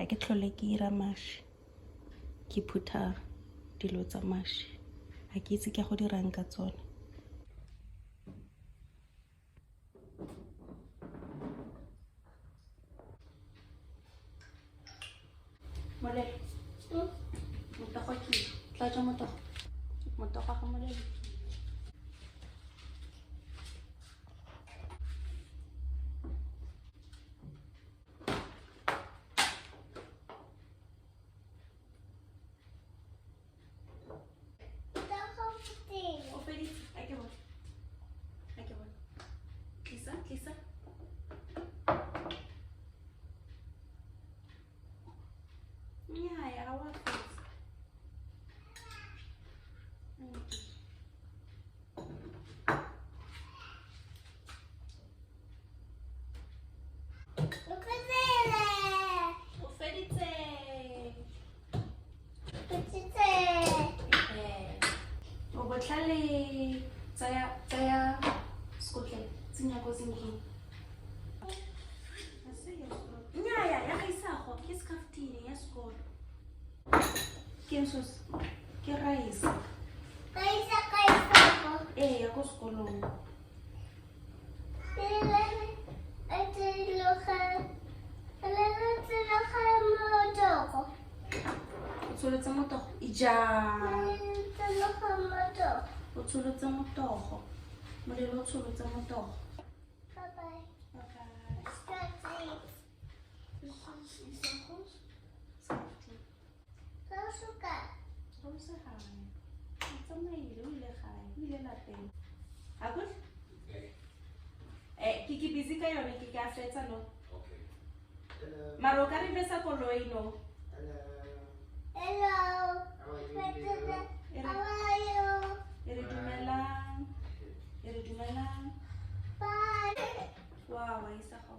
ga ke tlhole ke ira mashi ke phutha dilo tsa mashi ga ke itse ke go dirang ka tsone. Molelo motogo ke tlatsa motogo ga molelo. Lisa. Yeah, I want this. Tsaya skotle tsenya go sinking. Nyaya ya ga isago ke Skhafthini ya sekolo. Ke sos ke rice. Kaisa go. Ya go sekolong. Tsolotse motogo ija. O tsolotse motogo. Molelo o tsolotse motogo. Bye-bye. Kiki busy ka yone ke ka fetsa no. Okay. Maro ka re besa koloi no. Hello. How are you? Ere dumelang. Bye. Wow, isa go.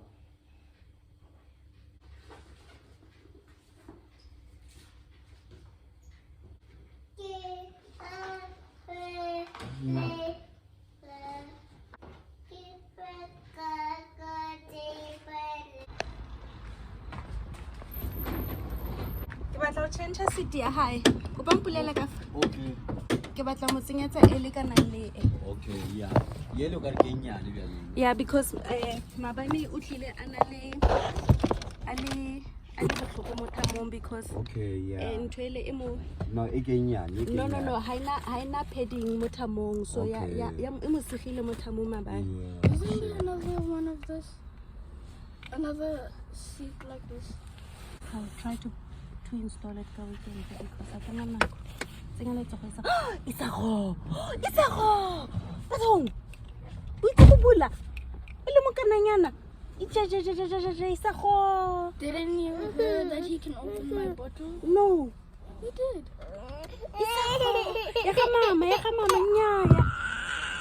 Ke batla go change seat ya hae. Go ba mpulela ka fa. Okay. Ke batla mo tsenyetsa ele kana le e. Okay, yeah. Yelo ka re ke nyane bja le. Yeah, because mabane o tlile ana le botlhoko mo thamong because Okay, yeah. ntwele e mo No, e ke nyane. No, haina padding mo thamong so ya e mo segile mo thamong mabane. Isn't there another one of this? Another seat like this? I'll try to install it ka weekend because I don't know. Tsenya letsa go isa go. Batong. O itse go bula. Ele mo kananyana. Isa go. Didn't you hear that he can open my bottle? No. He did. Ya ga mama nyaya.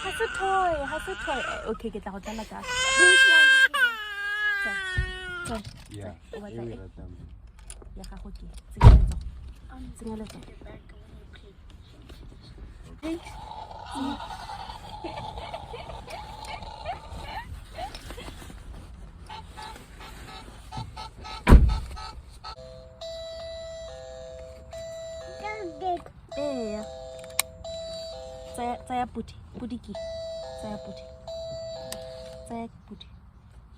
Ha se toy. Okay, ke tla go tsala ka. Yeah. Ya ga go ke. Tsenya letsa. Tsaya puti ki. Tsaya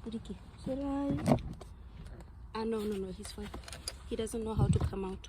puti ki. Should I? No, he's fine. He doesn't know how to come out.